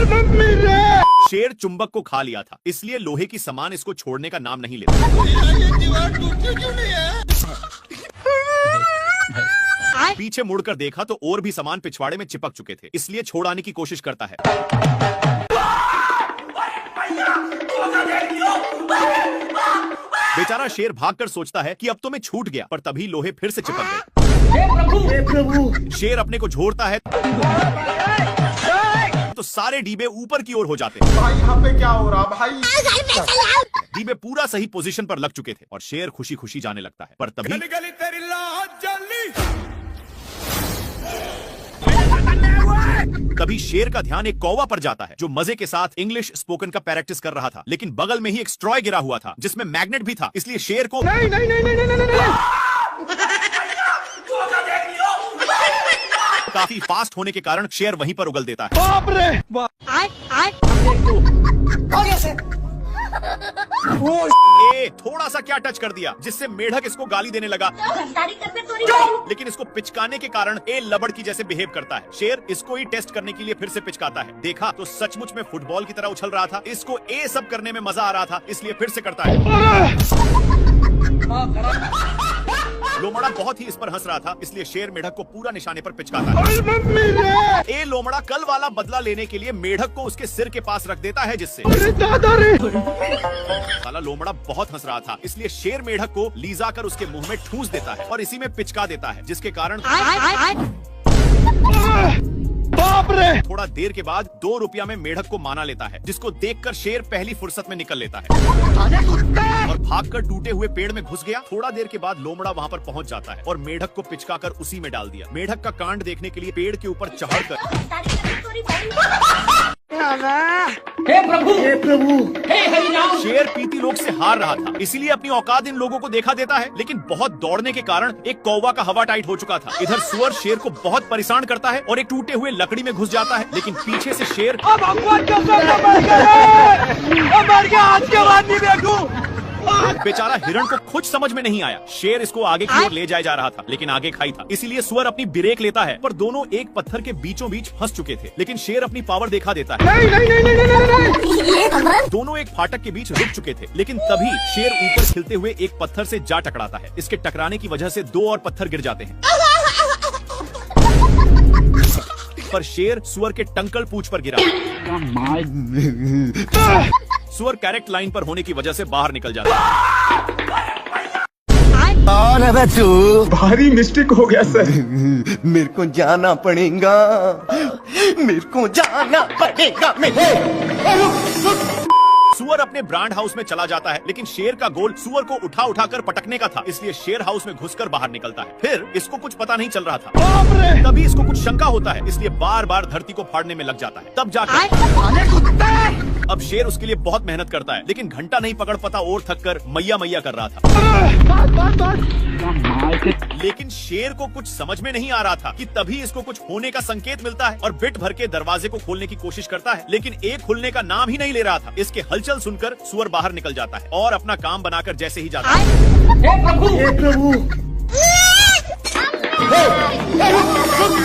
शेर चुंबक को खा लिया था, इसलिए लोहे की सामान इसको छोड़ने का नाम नहीं लेता। ये दीवार टूटती क्यों नहीं है? पीछे मुड़कर देखा तो और भी सामान पिछवाड़े में चिपक चुके थे, इसलिए छोड़ाने की कोशिश करता है। बेचारा शेर भागकर सोचता है कि अब तो मैं छूट गया, पर तभी लोहे फिर से चिपक गए। हे प्रभु! शेर अपने को झोरता है तो सारे डीबे ऊपर की ओर हो जाते हैं। भाई यहाँ पे क्या हो रहा भाई? डीबे पूरा सही पोजीशन पर लग चुके थे और शेर खुशी खुशी जाने लगता है, पर तभी शेर का ध्यान एक कौवा पर जाता है जो मजे के साथ इंग्लिश स्पोकन का प्रैक्टिस कर रहा था, लेकिन बगल में ही एक स्ट्रॉय गिरा हुआ था जिसमें मैग्नेट भी था, इसलिए शेर को काफी फास्ट होने के कारण शेर वहीं पर उगल देता है। बाप रे बाप! थोड़ा सा क्या टच कर दिया जिससे मेढक इसको गाली देने लगा, लेकिन इसको पिचकाने के कारण ए लबड़ की जैसे बिहेव करता है। शेर इसको ही टेस्ट करने के लिए फिर से पिचकाता है। देखा तो सचमुच में फुटबॉल की तरह उछल रहा था। इसको ए सब करने में मजा आ रहा था, इसलिए फिर से करता है। लोमड़ा बहुत ही इस पर हंस रहा था, इसलिए शेर मेढक को पूरा निशाने पर पिचकाता है। ए लोमड़ा कल वाला बदला लेने के लिए मेढक को उसके सिर के पास रख देता है, जिससे साला लोमड़ा बहुत हंस रहा था, इसलिए शेर मेढक को लीजा कर उसके मुंह में ठूंस देता है और इसी में पिचका देता है, जिसके कारण बाप रे! थोड़ा देर के बाद 2 रुपया में मेढक को माना लेता है, जिसको देखकर शेर पहली फुर्सत में निकल लेता है और भागकर टूटे हुए पेड़ में घुस गया। थोड़ा देर के बाद लोमड़ा वहां पर पहुंच जाता है और मेढक को पिचकाकर उसी में डाल दिया। मेढक का कांड देखने के लिए पेड़ के ऊपर चढ़कर हे प्रभु! हे प्रभु! शेर पीती लोग से हार रहा था, इसीलिए अपनी औकात इन लोगों को देखा देता है, लेकिन बहुत दौड़ने के कारण एक कौवा का हवा टाइट हो चुका था। इधर सुअर शेर को बहुत परेशान करता है और एक टूटे हुए लकड़ी में घुस जाता है, लेकिन पीछे से शेर आज के बाद नहीं बैठू। बेचारा हिरण को कुछ समझ में नहीं आया। शेर इसको आगे की ओर ले जाया जा रहा था, लेकिन आगे खाई था, इसीलिए सुअर अपनी ब्रेक लेता है, पर दोनों एक पत्थर के बीचों बीच फंस चुके थे, लेकिन शेर अपनी पावर दिखा देता है। दोनों एक फाटक के बीच रुक चुके थे, लेकिन तभी शेर ऊपर खिलते हुए एक पत्थर से जा टकराता है। इसके टकराने की वजह से 2 और पत्थर गिर जाते हैं, पर शेर सुअर के टंकल पूंछ पर गिरा। सुअर करेक्ट लाइन पर होने की वजह से बाहर निकल जाता है। भारी मिस्टेक हो गया सर। मेरे को जाना पड़ेगा, मेरे को जाना पड़ेगा। सुअर अपने ब्रांड हाउस में चला जाता है, लेकिन शेर का गोल सुअर को उठा उठाकर पटकने का था, इसलिए शेर हाउस में घुसकर बाहर निकलता है। फिर इसको कुछ पता नहीं चल रहा था, तभी इसको कुछ शंका होता है, इसलिए बार बार धरती को फाड़ने में लग जाता है। तब जाकर अब शेर उसके लिए बहुत मेहनत करता है, लेकिन घंटा नहीं पकड़ पाता और थक कर मैया मैया कर रहा था। लेकिन शेर को कुछ समझ में नहीं आ रहा था कि तभी इसको कुछ होने का संकेत मिलता है और बिट भर के दरवाजे को खोलने की कोशिश करता है, लेकिन एक खुलने का नाम ही नहीं ले रहा था। इसके हलचल सुनकर सुअर बाहर निकल जाता है और अपना काम बनाकर जैसे ही जाता है, हे प्रभु! हे प्रभु!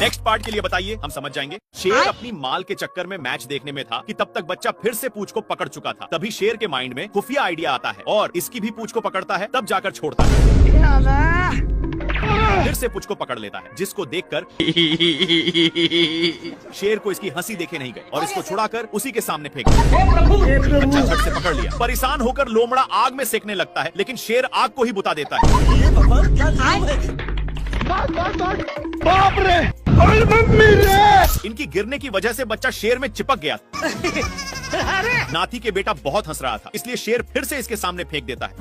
नेक्स्ट पार्ट के लिए बताइए, हम समझ जाएंगे। शेर अपनी माल के चक्कर में मैच देखने में था कि तब तक बच्चा फिर से पूंछ को पकड़ चुका था। तभी शेर के माइंड में खुफिया आइडिया आता है और इसकी भी पूंछ को पकड़ता है, तब जाकर छोड़ता है। फिर से पूंछ को पकड़ लेता है, जिसको देखकर शेर को इसकी हंसी देखे नहीं गई और इसको छुड़ाकर उसी के सामने फेंक दिया। बच्चा झट से पकड़ लिया। परेशान होकर लोमड़ा आग में सेकने लगता है, लेकिन शेर आग को ही बुता देता है। बाप रे! इनकी गिरने की वजह से बच्चा शेर में चिपक गया। नाती के बेटा बहुत हंस रहा था, इसलिए शेर फिर से इसके सामने फेंक देता है,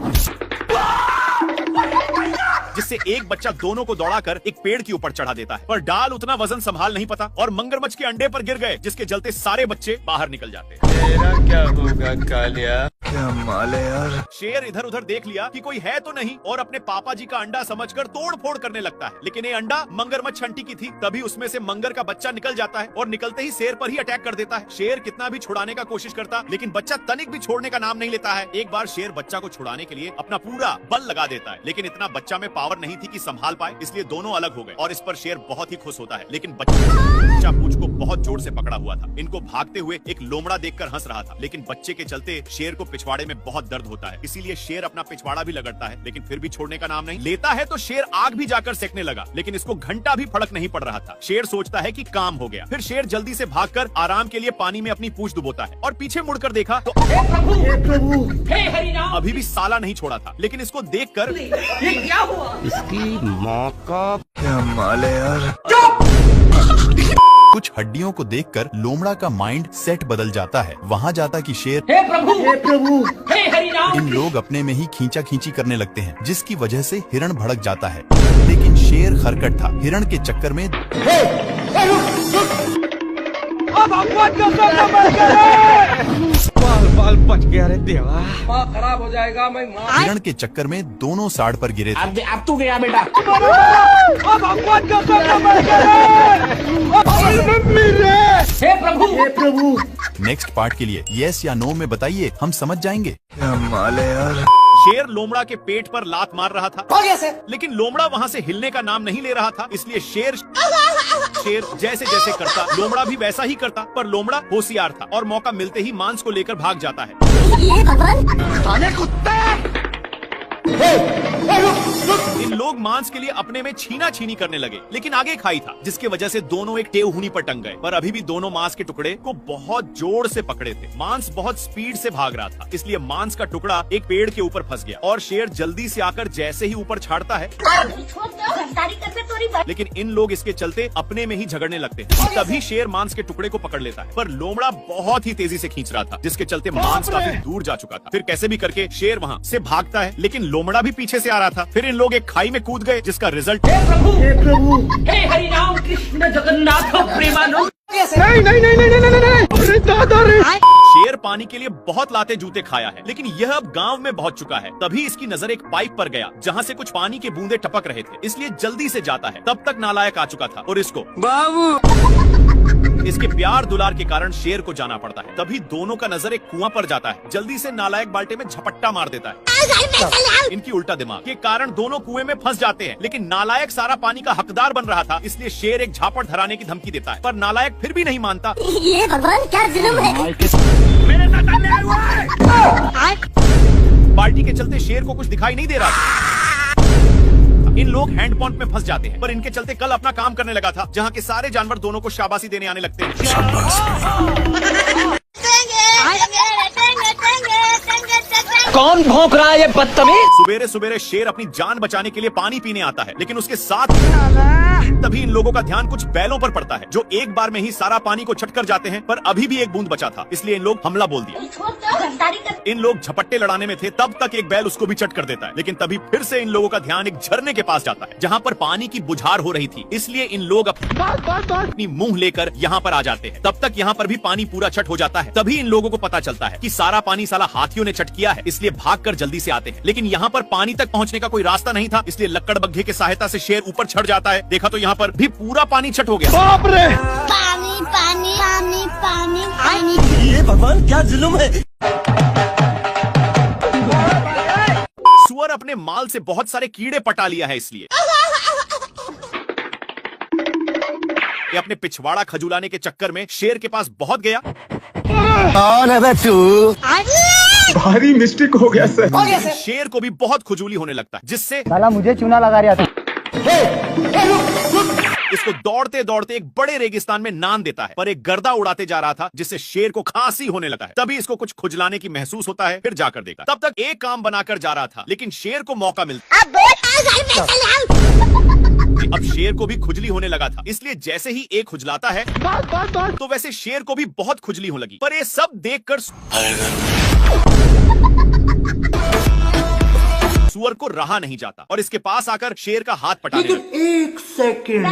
जिससे एक बच्चा दोनों को दौड़ाकर एक पेड़ के ऊपर चढ़ा देता है, पर डाल उतना वजन संभाल नहीं पाता और मगरमच्छ के अंडे पर गिर गए, जिसके चलते सारे बच्चे बाहर निकल जाते हैं। तेरा क्या होगा कालिया? क्या माल है यार। शेर इधर उधर देख लिया कि कोई है तो नहीं और अपने पापा जी का अंडा समझकर तोड़ फोड़ करने लगता है, लेकिन ये अंडा मगरमच्छ आंटी की थी। तभी उसमें से मंगर का बच्चा निकल जाता है और निकलते ही शेर पर ही अटैक कर देता है। शेर कितना भी छुड़ाने का कोशिश करता, लेकिन बच्चा तनिक भी छोड़ने का नाम नहीं लेता है। एक बार शेर बच्चा को छुड़ाने के लिए अपना पूरा बल लगा देता है, लेकिन इतना बच्चा में पावर नहीं थी कि संभाल पाए, इसलिए दोनों अलग हो गए और इस पर शेर बहुत ही खुश होता है। लेकिन बच्चा पूंछ को बहुत जोर से पकड़ा हुआ था। इनको भागते हुए एक लोमड़ा देखकर हंस रहा था, लेकिन बच्चे के चलते शेर को पिछवाड़े में बहुत दर्द होता है। इसीलिए शेर अपना पिछवाड़ा भी लगड़ता है, लेकिन फिर भी छोड़ने का नाम नहीं लेता है। तो शेर आग भी जाकर सेकने लगा, लेकिन इसको घंटा भी फर्क नहीं पड़ रहा था। शेर सोचता है कि काम हो गया। फिर शेर जल्दी से भागकर आराम के लिए पानी में अपनी पूंछ डुबोता है और पीछे मुड़कर देखा तो हे प्रभु, हे हरिनाम। अभी भी साला नहीं छोड़ा था, लेकिन इसको देखकर ये क्या हुआ? इसकी माँ का क्या माल है यार। कुछ हड्डियों को देखकर लोमड़ा का माइंड सेट बदल जाता है। वहाँ जाता कि शेर हे प्रभु, हे हरिनाम। इन लोग अपने में ही खींचा खींची करने लगते हैं, जिसकी वजह से हिरण भड़क जाता है। लेकिन शेर खरकट था। हिरण के चक्कर में बाल बच गया रे देवा। माँ खराब हो जाएगा, मैं माँ। हिरण के चक्कर में दोनों साड़ पर गिरे थे। अब तू गया बेटा। हे प्रभु, हे प्रभु। नेक्स्ट पार्ट के लिए यस या नो में बताइए, हम समझ जाएंगे। क्या माल है यार। शेर लोमड़ा के पेट पर लात मार रहा था, लेकिन लोमड़ा वहाँ से हिलने का नाम नहीं ले रहा था। इसलिए शेर जैसे जैसे करता, लोमड़ा भी वैसा ही करता। पर लोमड़ा होशियार था और मौका मिलते ही मांस को लेकर भाग जाता है। इन लोग मांस के लिए अपने में छीना छीनी करने लगे, लेकिन आगे खाई था, जिसकी वजह से दोनों एक टेहुनी पर टंग गए। पर अभी भी दोनों मांस के टुकड़े को बहुत जोर से पकड़े थे। मांस बहुत स्पीड से भाग रहा था, इसलिए मांस का टुकड़ा एक पेड़ के ऊपर फंस गया और शेर जल्दी से आकर जैसे ही ऊपर छाड़ता है, लेकिन इन लोग इसके चलते अपने में ही झगड़ने लगते हैं। तभी शेर मांस के टुकड़े को पकड़ लेता है, पर लोमड़ा बहुत ही तेजी से खींच रहा था, जिसके चलते मांस काफी दूर जा चुका था। फिर कैसे भी करके शेर वहाँ से भागता है, लेकिन लोमड़ा भी पीछे से आ रहा था। फिर इन लोग एक खाई में कूद गए, जिसका रिजल्ट हे प्रभु, हे प्रभु, हे हरिनाम कृष्ण जगन्नाथ प्रेमानंद। शेर पानी के लिए बहुत लाते जूते खाया है, लेकिन यह अब गांव में पहुंच चुका है। तभी इसकी नजर एक पाइप पर गया, जहां से कुछ पानी के बूंदे टपक रहे थे, इसलिए जल्दी से जाता है। तब तक नालायक आ चुका था और इसको इसके प्यार दुलार के कारण शेर को जाना पड़ता है। तभी दोनों का नजर एक कुआं पर जाता है। जल्दी से नालायक बाल्टे में झपट्टा मार देता है। इनकी उल्टा दिमाग के कारण दोनों कुएं में फंस जाते हैं, लेकिन नालायक सारा पानी का हकदार बन रहा था, इसलिए शेर एक झापड़ धराने की धमकी देता है। पर नालायक फिर भी नहीं मानता। ये भगवान क्या जुल्म है। मेरे साथ अन्याय हुआ है। बाल्टी के चलते शेर को कुछ दिखाई नहीं दे रहा था। इन लोग हैंड पंप में फंस जाते हैं, पर इनके चलते कल अपना काम करने लगा था, जहाँ के सारे जानवर दोनों को शाबाशी देने आने लगते हैं। कौन भौंक रहा है ये बदतमीज? सुबेरे सुबेरे शेर अपनी जान बचाने के लिए पानी पीने आता है, लेकिन उसके साथ तभी इन लोगों का ध्यान कुछ बैलों पर पड़ता है, जो एक बार में ही सारा पानी को छटकर जाते हैं। पर अभी भी एक बूंद बचा था, इसलिए इन लोग हमला बोल दिया। इन लोग झपट्टे लड़ाने में थे, तब तक एक बैल उसको भी चट कर देता है। लेकिन तभी फिर से इन लोगों का ध्यान एक झरने के पास जाता है, जहाँ पर पानी की बुझार हो रही थी, इसलिए इन लोग अपनी मुंह लेकर यहाँ पर आ जाते हैं। तब तक यहाँ पर भी पानी पूरा छट हो जाता है। तभी इन लोगों को पता चलता है कि सारा पानी साला हाथियों ने छट किया है, इसलिए भागकर जल्दी से आते हैं। लेकिन यहाँ पर पानी तक पहुँचने का कोई रास्ता नहीं था, इसलिए लक्कड़ बग्घे की सहायता से शेर ऊपर चढ़ जाता है। देखा तो यहाँ पर भी पूरा पानी छट हो गया। बाप रे! पानी पानी पानी पानी पानी। ये भगवान क्या जुल्म है। सुअर अपने माल से बहुत सारे कीड़े पटा लिया है, इसलिए ये अपने पिछवाड़ा खजुलाने के चक्कर में शेर के पास बहुत गया। कौन है बे तू? भारी मिस्टेक हो गया सर। शेर को भी बहुत खुजूली होने लगता है, जिससे साला मुझे चूना लगा रहा था। इसको दौड़ते दौड़ते एक बड़े रेगिस्तान में नान देता है, पर एक गर्दा उड़ाते जा रहा था, जिससे शेर को खांसी होने लगा है। तभी इसको कुछ खुजलाने की महसूस होता है, फिर जाकर देखा। तब तक एक काम बनाकर जा रहा था, लेकिन शेर को मौका मिलता। अब शेर को भी खुजली होने लगा था, इसलिए जैसे ही एक खुजलाता है तो वैसे शेर को भी बहुत खुजली होने लगी। पर ये सब देखकर सुअर को रहा नहीं जाता और इसके पास आकर शेर का हाथ पटाने लगा। एक सेकंड।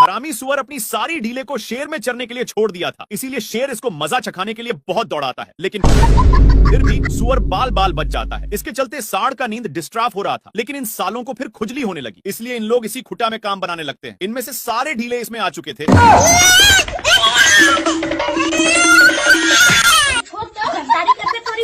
हरामी हरामी सुअर अपनी सारी ढीले को शेर में चरने के लिए छोड़ दिया था, इसीलिए शेर इसको मजा चखाने के लिए बहुत दौड़ाता है, लेकिन फिर भी सुअर बाल बाल बच जाता है। इसके चलते सांड का नींद डिस्ट्राफ हो रहा था, लेकिन इन सालों को फिर खुजली होने लगी, इसलिए इन लोग इसी खुटा में काम बनाने लगते हैं। इनमें से सारे ढीले इसमें आ चुके थे।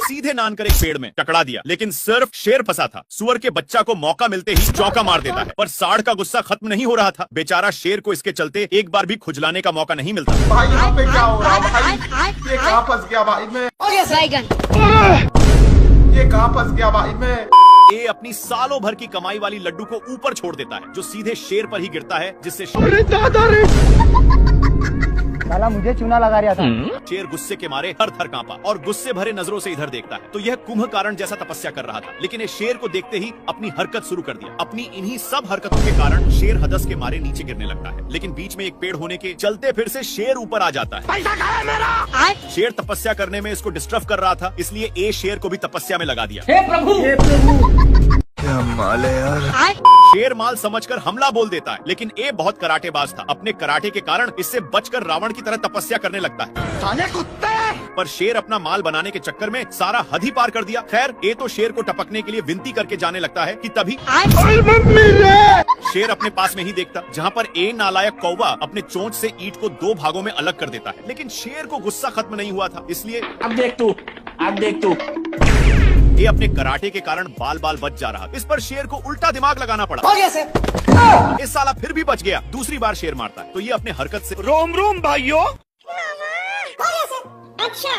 सीधे नान कर एक पेड़ में टकरा दिया, लेकिन सिर्फ शेर फंसा था। सुअर के बच्चा को मौका मिलते ही चौका मार देता है, पर सांड का गुस्सा खत्म नहीं हो रहा था। बेचारा शेर को इसके चलते एक बार भी खुजलाने का मौका नहीं मिलता। भाई यहाँ पे क्या हो रहा है भाई? ये कहाँ फंस गया भाई मैं? ये कहाँ फंस गया भाई मैं? ये अपनी सालों भर की कमाई वाली लड्डू को ऊपर छोड़ देता है, जो सीधे शेर पर ही गिरता है, जिससे साला मुझे चूना लगा रहा था। शेर गुस्से के मारे थर थर कांपा और गुस्से भरे नजरों से इधर देखता है। तो यह कुंभकर्ण जैसा तपस्या कर रहा था, लेकिन ये शेर को देखते ही अपनी हरकत शुरू कर दिया। अपनी इन्हीं सब हरकतों के कारण शेर हदस के मारे नीचे गिरने लगता है, लेकिन बीच में एक पेड़ होने के चलते फिर से शेर ऊपर आ जाता है। पैसा कहाँ है मेरा? शेर तपस्या करने में इसको डिस्टर्ब कर रहा था, इसलिए ए शेर को भी तपस्या में लगा दिया। हे प्रभु, क्या माल है यार। शेर माल समझकर हमला बोल देता है, लेकिन ए बहुत कराटेबाज था। अपने कराटे के कारण इससे बचकर रावण की तरह तपस्या करने लगता है। साले कुत्ते! पर शेर अपना माल बनाने के चक्कर में सारा हद ही पार कर दिया। खैर, ए तो शेर को टपकने के लिए विनती करके जाने लगता है कि तभी शेर अपने पास में ही देखता, जहाँ पर ए नालायक कौवा अपने चोंच से ईंट को 2 भागों में अलग कर देता है। लेकिन शेर को गुस्सा खत्म नहीं हुआ था, इसलिए अब देख तू, अब देख तू। ये अपने कराटे के कारण बाल बाल बच जा रहा। इस पर शेर को उल्टा दिमाग लगाना पड़ा। हो गया सर। इस साला फिर भी बच गया। दूसरी बार शेर मारता है, तो ये अपने हरकत से रोम रोम भाइयों। अच्छा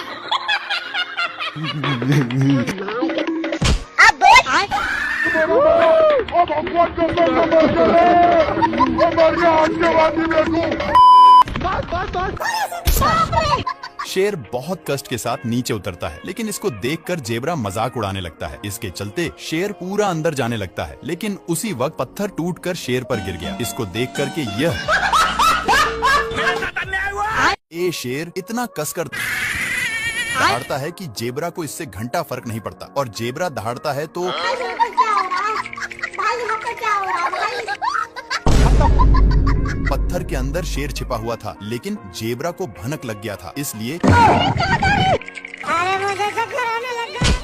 शेर बहुत कष्ट के साथ नीचे उतरता है, लेकिन इसको देखकर जेबरा मजाक उड़ाने लगता है। इसके चलते शेर पूरा अंदर जाने लगता है, लेकिन उसी वक्त पत्थर टूटकर शेर पर गिर गया। इसको देख कर के यह ए शेर इतना कसकर दहाड़ता है कि जेबरा को इससे घंटा फर्क नहीं पड़ता, और जेबरा दहाड़ता है तो पत्थर के अंदर शेर छिपा हुआ था, लेकिन जेबरा को भनक लग गया था, इसलिए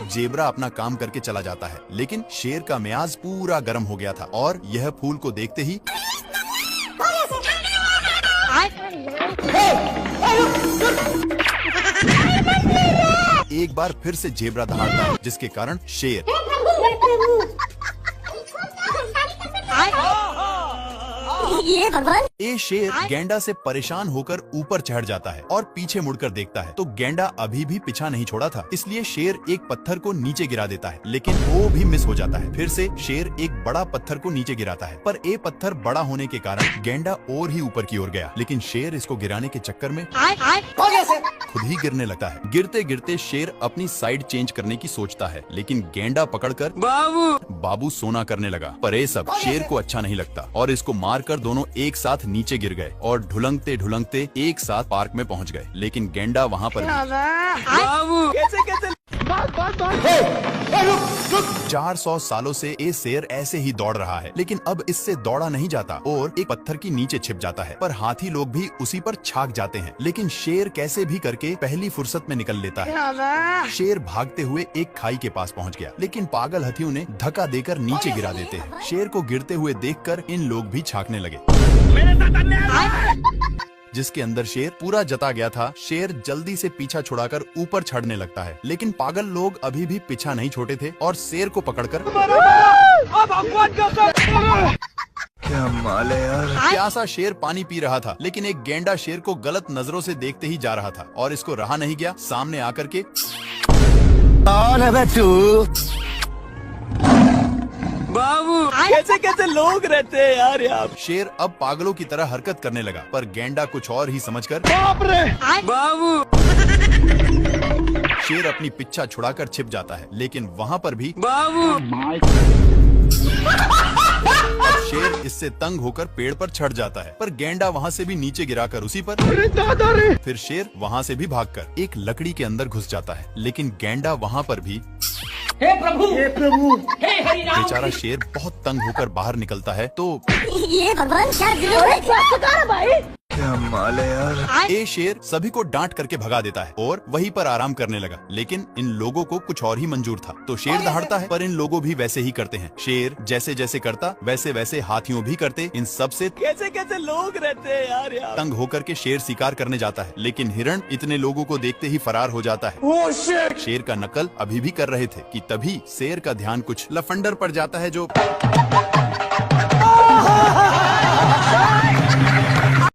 जेबरा अपना काम करके चला जाता है। लेकिन शेर का मियाज पूरा गर्म हो गया था, और यह फूल को देखते ही एक बार फिर से जेबरा दहाड़ता है, जिसके कारण शेर ये भगवान। ए शेर गेंडा से परेशान होकर ऊपर चढ़ जाता है और पीछे मुड़कर देखता है, तो गेंडा अभी भी पीछा नहीं छोड़ा था, इसलिए शेर एक पत्थर को नीचे गिरा देता है, लेकिन वो भी मिस हो जाता है। फिर से शेर एक बड़ा पत्थर को नीचे गिराता है, पर ए पत्थर बड़ा होने के कारण गेंडा और ही ऊपर की ओर गया, लेकिन शेर इसको गिराने के चक्कर में खुद ही गिरने लगता है। गिरते गिरते शेर अपनी साइड चेंज करने की सोचता है, लेकिन गेंडा पकड़कर बाबू सोना करने लगा। पर ये सब शेर को अच्छा नहीं लगता, और इसको मारकर दोनों एक साथ नीचे गिर गए और ढुलंगते ढुलंगते एक साथ पार्क में पहुंच गए। लेकिन गेंडा वहाँ पर 400 सालों से ये शेर ऐसे ही दौड़ रहा है, लेकिन अब इससे दौड़ा नहीं जाता और एक पत्थर की नीचे छिप जाता है। पर हाथी लोग भी उसी पर छाक जाते हैं, लेकिन शेर कैसे भी करके पहली फुर्सत में निकल लेता है। शेर भागते हुए एक खाई के पास पहुंच गया, लेकिन पागल हाथियों ने धक्का देकर नीचे गिरा देते हैं। शेर को गिरते हुए देखकर इन लोग भी छाकने लगे, जिसके अंदर शेर पूरा जता गया था। शेर जल्दी से पीछा छुड़ाकर ऊपर चढ़ने लगता है, लेकिन पागल लोग अभी भी पीछा नहीं छोड़े थे और शेर को पकड़कर क्या माल है यार। प्यासा शेर पानी पी रहा था, लेकिन एक गेंडा शेर को गलत नजरों से देखते ही जा रहा था और इसको रहा नहीं गया। सामने आकर के कौन है बे तू? कैसे कैसे लोग रहते हैं यार यहाँ। शेर अब पागलों की तरह हरकत करने लगा, पर गेंडा कुछ और ही समझकर शेर अपनी पिच्छा छुड़ाकर छिप जाता है, लेकिन वहाँ पर भी शेर इससे तंग होकर पेड़ पर चढ़ जाता है, पर गेंडा वहाँ से भी नीचे गिराकर उसी पर फिर शेर वहाँ से भी भागकर एक लकड़ी के अंदर घुस जाता है, लेकिन गेंडा वहाँ पर भी हे प्रभु हे हरि राम बेचारा शेर बहुत तंग होकर बाहर निकलता है तो ये भगवान शायद ए शेर सभी को डांट करके भगा देता है और वहीं पर आराम करने लगा। लेकिन इन लोगों को कुछ और ही मंजूर था, तो शेर दहाड़ता है, पर इन लोगों भी वैसे ही करते हैं। शेर जैसे जैसे करता वैसे वैसे हाथियों भी करते। इन सब से कैसे कैसे लोग रहते हैं यार। तंग होकर के शेर शिकार करने जाता है, लेकिन हिरण इतने लोगों को देखते ही फरार हो जाता है। शेर का नकल अभी भी कर रहे थे कि तभी शेर का ध्यान कुछ लफंडर पर जाता है जो